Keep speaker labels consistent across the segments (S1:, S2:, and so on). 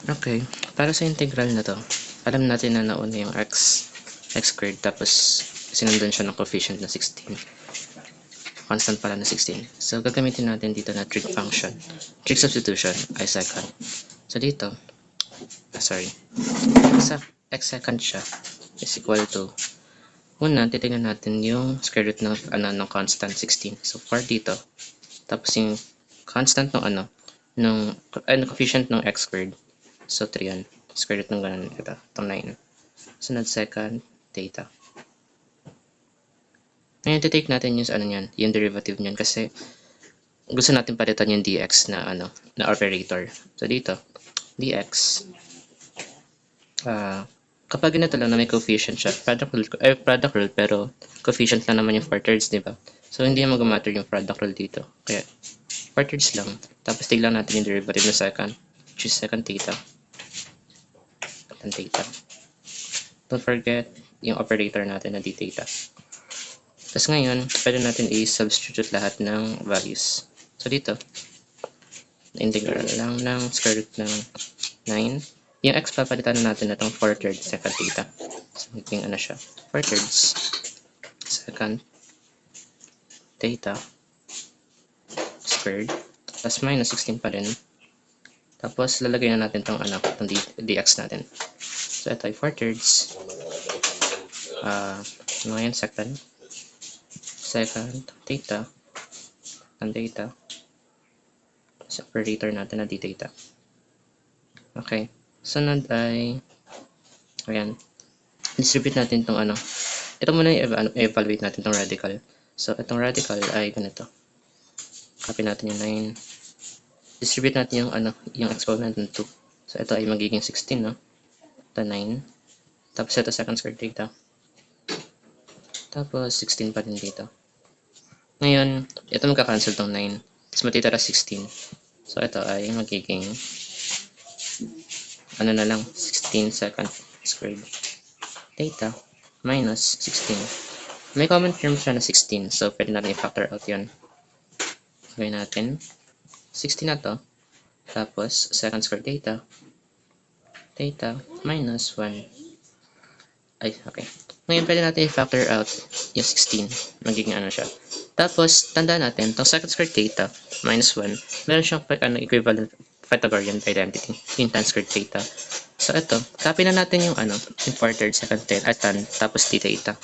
S1: Okay, para sa integral na 'to, alam natin na nauna yung x squared tapos sinundan siya ng coefficient na 16. Constant pala na 16. So, gagamitin natin dito na trig function. Trig substitution ay second. So, dito, sa x second siya is equal to, una, titignan natin yung square root ng constant 16. So, 4 dito. Tapos yung constant ng coefficient ng x squared. So, 3 yan. Square root ng ganun. Itong 9. Sunod second, theta. Ngayon, titake natin yung derivative niyan kasi gusto natin palitan yung dx na operator. So, dito, dx, kapag ganito lang na may coefficient siya, product rule, pero coefficient lang naman yung 4/3, di ba? So, hindi mag-matter yung product rule dito. Kaya, 4/3 lang. Tapos, tignan natin yung derivative na second, which is second theta. Second theta. Don't forget yung operator natin na d theta. Tapos ngayon, pwede natin i-substitute lahat ng values. So dito, integral lang ng square root ng 9. Yung x papalitan natin na itong 4/3 second theta. So magiging siya, 4/3 second theta squared plus minus 16 pa rin. Tapos lalagay na natin itong dx natin. So ito ay 4/3 ngayon second theta and theta sa operator natin na d theta. Okay, sunod ay ayan, distribute natin itong ito muna i-evaluate natin itong radical. So itong radical ay ganito, copy natin yung 9, distribute natin yung exponent ng 2. So ito ay magiging 16, no? Ito 9, tapos ito second squared theta, tapos 16 pa din dito. Ngayon, ito magka-cancel tong 9. Tapos matitira 16. So, ito ay magiging na lang, 16 second squared theta minus 16. May common term siya na 16. So, pwede natin i-factor out yun. Gawin natin. 16 na to. Tapos, second squared theta minus 1. Ay, okay. Ngayon, pwede natin i-factor out yung 16. Magiging siya. Tapos, tandaan natin, itong second squared theta minus 1, meron siyang equivalent Pythagorean identity, yung tan squared theta. So, ito, copy na natin yung 4/3 second theta, tan, tapos d theta.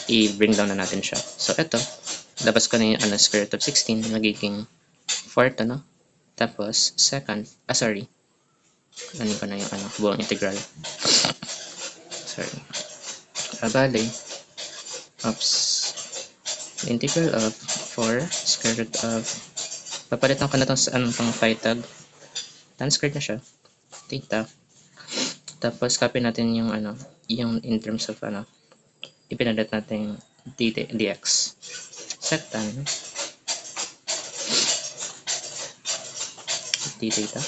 S1: I-bring down na natin siya. So, ito, labas ko na yung square root of 16, magiging 4 to, no? Tapos, second, ano ko na yung buong integral. Sorry. Bale, integral of 4 square root of, papalitan ko na itong pang Pythag, tan squared na siya, theta, tapos copy natin yung yung in terms of ipinalit natin dx, sec tan d theta.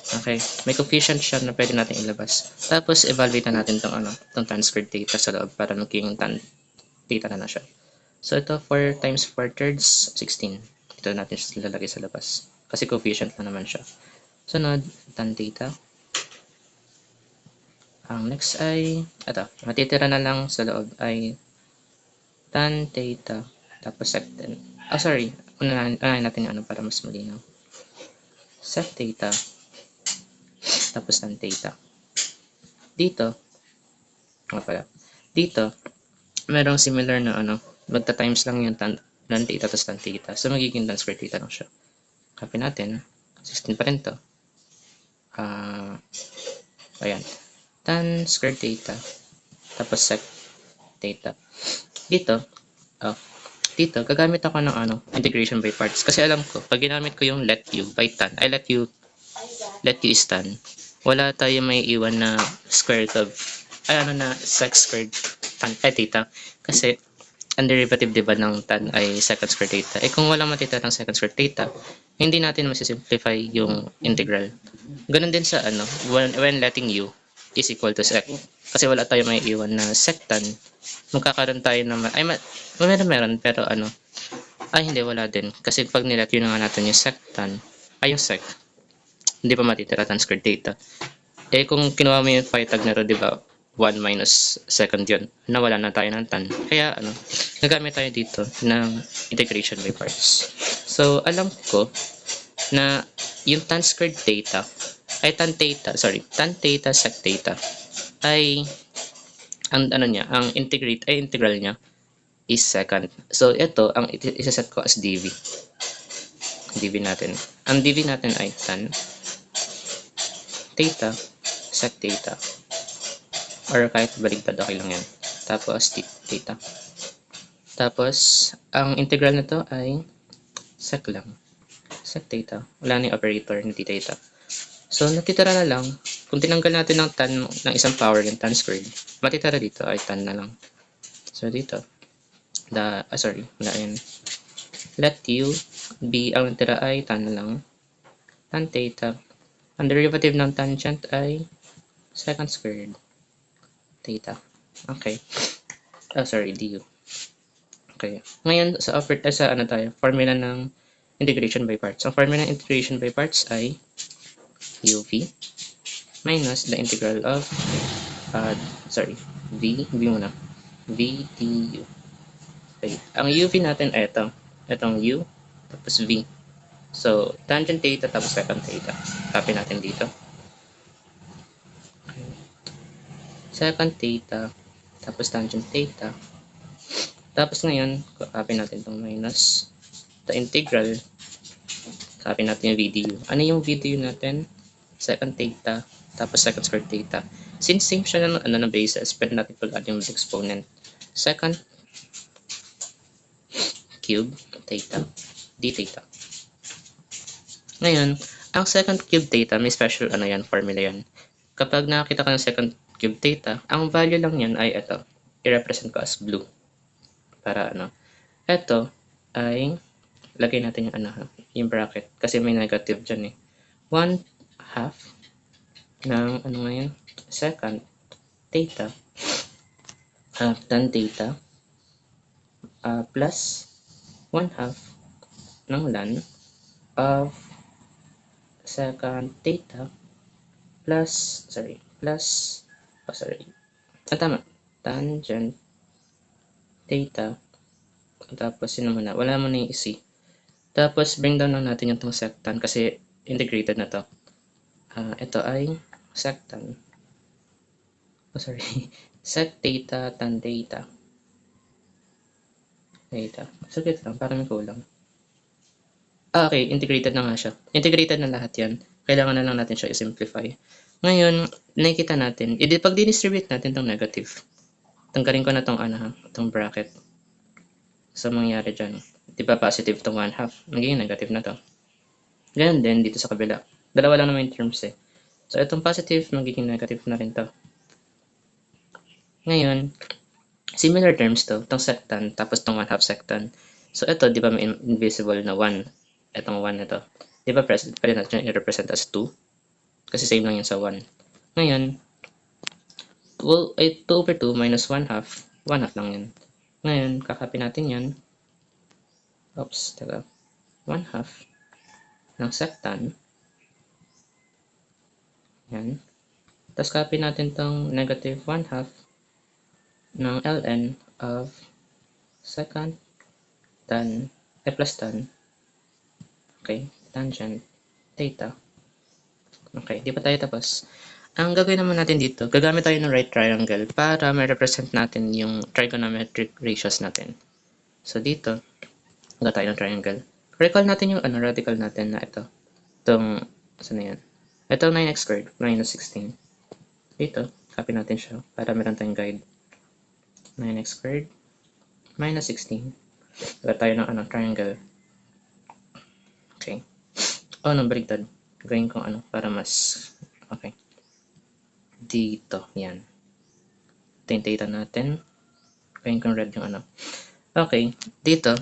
S1: Okay, may coefficient siya na pwede natin ilabas. Tapos evaluate na natin tong tan squared theta sa loob para maging tan theta na siya. So ito 4 times 4/3 16. Ito natin siya lalagay sa labas kasi coefficient na naman siya. Sunod, tan theta. Ang next ay ito, matitira na lang sa loob ay tan theta tapos sec tan. Unahin natin yung para mas malinaw. Sec theta tapos tan theta. Dito, dito, merong similar na magta-times lang yung tan theta tapos tan theta. So, magiging tan squared theta lang siya. Copy natin. 16 pa rin to. Ayan. Tan squared theta tapos sec theta. Dito, gagamit ako ng integration by parts. Kasi alam ko, pag ginamit ko yung let u by tan, let u is tan, wala tayo may iwan na square root of sec squared tan theta kasi ang derivative diba ng tan ay second squared theta. Kung walang matitirang second squared theta, hindi natin masisimplify yung integral. Ganun din sa when letting u is equal to sec. Kasi wala tayo may iwan na sec tan, magkakaroon tayo naman meron pero hindi, wala din kasi pag nilet u na nga natin yung sec tan yung sec, hindi pa matitira tan squared theta. Eh, kung kinuha mo yung phi tag na to, di ba, 1 minus second yun. Nawala na tayo ng tan. Kaya, nagamit tayo dito ng integration by parts. So, alam ko na yung tan squared theta, tan theta sec theta, ay, ang integral niya is second. So, ito, ang isaset ko as dv. dv natin. Ang dv natin ay tan theta sec theta. Or kahit baligtad, okay lang yan. Tapos, theta. Tapos, ang integral na to ay sec lang. Sec theta. Wala na yung operator, hindi theta. So, natitira na lang. Kung tinanggal natin ng tan ng isang power, yung tan squared, matitira dito ay tan na lang. So, dito. Wala yan. Let u be, ang natira ay tan lang. Tan theta. Ang derivative ng tangent ay second squared theta. Okay. Du. Okay. Ngayon, sa formula ng integration by parts. Ang formula ng integration by parts ay uv minus the integral of, v muna. v du. Okay. Ang uv natin ay itong u, tapos v. So, tangent theta tapos secant theta. Copy natin dito. Secant theta, tapos tangent theta. Tapos ngayon, copy natin itong minus the integral. Copy natin yung VDU. Ano yung VDU natin? Secant theta, tapos secant squared theta. Since same siya ng basis, pwede natin pag-add yung exponent. Secant cube theta, d theta. Ngayon, ang secant cube theta, may special formula yan. Kapag nakakita ka ng secant cube theta, ang value lang yan ay ito. I-represent ko as blue. Para ito ay, lagay natin yung bracket. Kasi may negative dyan eh. 1/2 ng, secant theta, tan theta, plus 1/2 ng ln of secant theta plus, tangent theta, tapos wala mo na yung c. Tapos bring down lang natin yung itong sectan kasi integrated na to. Ito ay sectan, sec theta tan theta. Saglit lang, para may kulang. Okay, integrated na nga siya. Integrated na lahat yan. Kailangan na lang natin siya i-simplify. Ngayon, nakikita natin, pag distribute natin itong negative, tanggalin ko na itong bracket. So, mangyayari dyan, di ba positive itong 1/2, magiging negative na to. Ganyan din dito sa kabila. Dalawa lang naman yung terms eh. So, itong positive, magiging negative na rin to. Ngayon, similar terms to, itong sectan, tapos itong 1/2 sectan. So, ito, di ba may invisible na 1? Itong 1 na to. Di ba pwede natin i-represent as 2? Kasi same lang yun sa 1. Ngayon, 2/2 minus 1/2, 1/2 lang yan. Ngayon, kakopy natin yan. 1/2 ng sectan. Yan. Tapos copy natin tong negative 1/2 ng ln of secant tan, plus tan. Okay, tangent theta. Okay, di pa tayo tapos. Ang gagawin naman natin dito, gagamit tayo ng right triangle para ma-represent natin yung trigonometric ratios natin. So dito, gagamit tayo ng triangle. Recall natin yung radical natin na ito. Itong, saan na yan? Itong 9x squared minus 16. Dito, copy natin siya para meron tayong guide. 9x squared minus 16. Gagamit tayo ng triangle. Okay. Baligtad. Gawin kong para mas, okay. Dito, yan. Ito yung theta natin. Gawin kong red yung Okay, dito,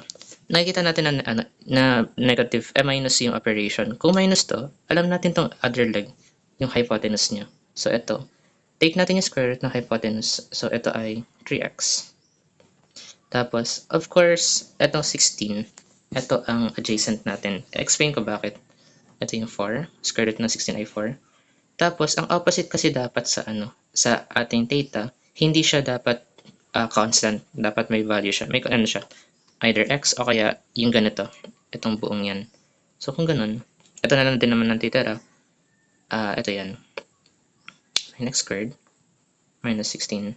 S1: nakikita natin na negative, minus yung operation. Kung minus to, alam natin tong other leg, yung hypotenuse niya. So, ito. Take natin yung square root ng hypotenuse. So, ito ay 3x. Tapos, of course, itong 16, ito ang adjacent natin. Explain ko bakit. Ito yung 4. Square root ng 16 ay 4. Tapos, ang opposite kasi dapat sa sa ating theta, hindi siya dapat constant. Dapat may value siya. May ano siya. Either x o kaya yung ganito. Itong buong yan. So, kung ganun, ito na lang din naman ng titira. Ito yan. 9x squared minus 16.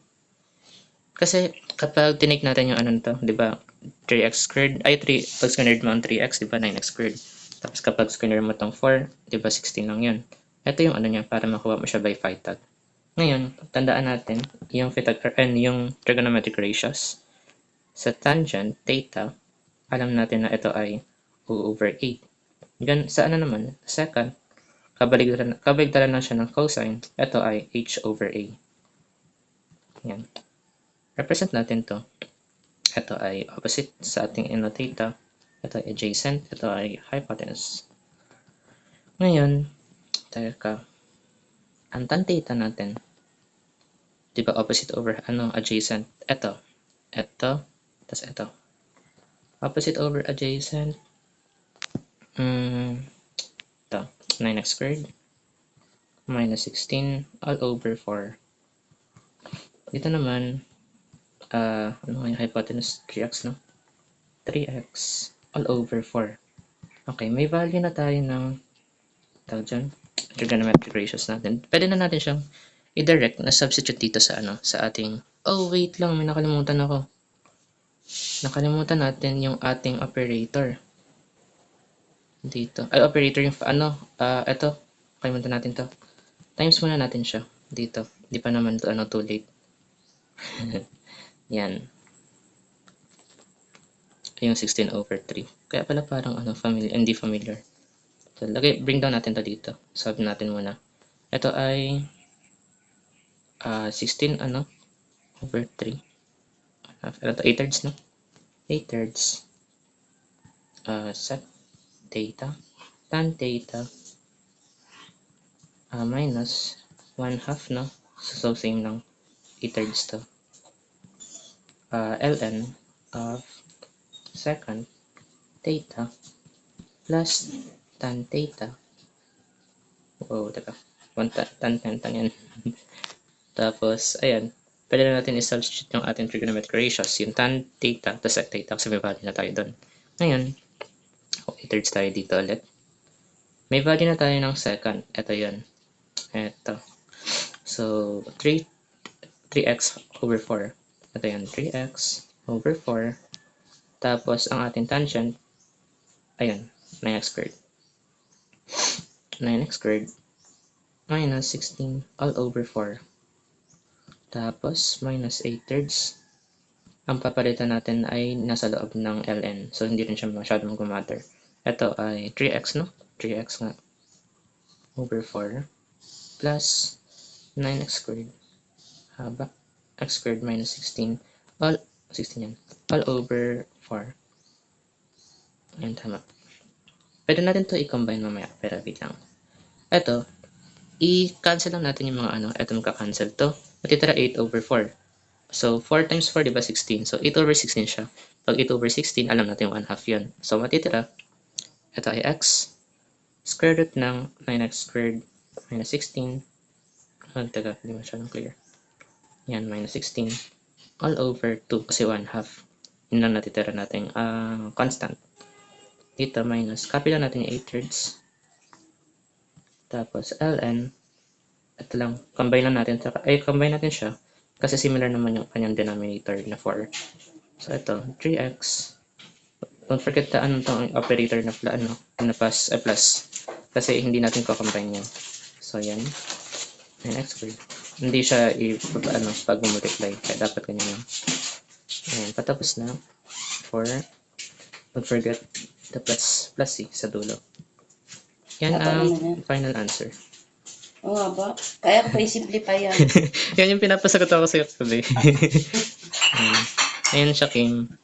S1: Kasi, kapag tinake natin yung ano nito, di ba, 3x squared, ay 3, pag squared mo ang 3x, di ba, 9x squared. Tapos kapag squared mo itong 4, di ba, 16 lang yun. Ito yung ano niya, para makuha mo siya by phi tag. Ngayon, tandaan natin, yung yung trigonometric ratios. Sa tangent, theta, alam natin na ito ay O over 8. Yan, sa ano naman, second, kabaligtaran lang siya ng cosine, ito ay H over A. Yan. Represent natin to. Ito ay opposite sa ating theta. Ito ay adjacent. Ito ay hypotenuse. Ngayon, teka, ang tan theta natin, di ba opposite over adjacent? Ito, tas ito. Opposite over adjacent, ito, 9x squared minus 16 all over 4. Dito naman, ano nga yung hypotenuse? 3x, no? 3x all over 4. Okay, may value na tayo ng tawag dyan, trigonometric ratios natin. Pwede na natin siyang i-direct na substitute dito sa sa ating, oh wait lang, may nakalimutan ako. Nakalimutan natin yung ating operator. Dito. Ay, operator yung ito. Kalimutan natin to. Times muna natin siya. Dito. Di pa naman to, too late. Yan. Yung 16 over 3. Kaya pala parang hindi familiar. So, bring down natin to dito. Solve natin muna. Ito ay 16 over 3. Ito 8 thirds, no? 8 thirds. Sec theta. Tan theta. Minus 1/2, no? So, same lang. 8 thirds to. Ln of second theta plus tan theta. Wow, teka. Tan yan. Tapos, ayan. Pwede na natin i-substitute yung ating trigonometric ratios. Yung tan theta, tapos sec theta, kasi may value na tayo doon. Ngayon, 8 thirds tayo dito ulit. May value na tayo ng second. Ito yun. Ito. So, 3x over 4. Ito yan, 3x over 4. Tapos, ang ating tangent, ayun, 9x squared. 9x squared minus 16 all over 4. Tapos, minus 8 thirds. Ang papalitan natin ay nasa loob ng ln. So, hindi rin siya masyadong gumatter. Ito ay 3x, no? 3x nga. Over 4. Plus 9x squared. Haba. X squared minus 16. 16 yan. All over 4. Ayan, tama. Pwede natin to i-combine mamaya. Pero wait lang. Ito, i-cancel lang natin yung mga ito magka-cancel to. Matitira 8 over 4. So, 4 times 4, di ba 16? So, 8 over 16 siya. Pag 8 over 16, alam natin yung 1/2 yun. So, matitira, ito ay x. Square root ng 9x squared minus 16. Taga, hindi masyadong clear. Yan, minus 16. All over 2 kasi 1/2. Yun lang natitira natin constant. Dito minus, copy lang natin yung 8 thirds. Tapos ln, ito lang, combine lang natin. Combine natin siya kasi similar naman yung kanyang denominator na 4. So ito, 3x. Don't forget itong operator na plus. Kasi hindi natin ko-combine yan. So yan, 9x squared. Hindi siya pag-multiply. Kaya dapat ganyan lang. Ayan, patapos na. 4. Don't forget the plus sa dulo. Yan ang final answer.
S2: Oo nga ba? Kaya ko pa i-simplify yan.
S1: Yan yung pinapasagot ako sa iyo today. Ayan siya, Kim.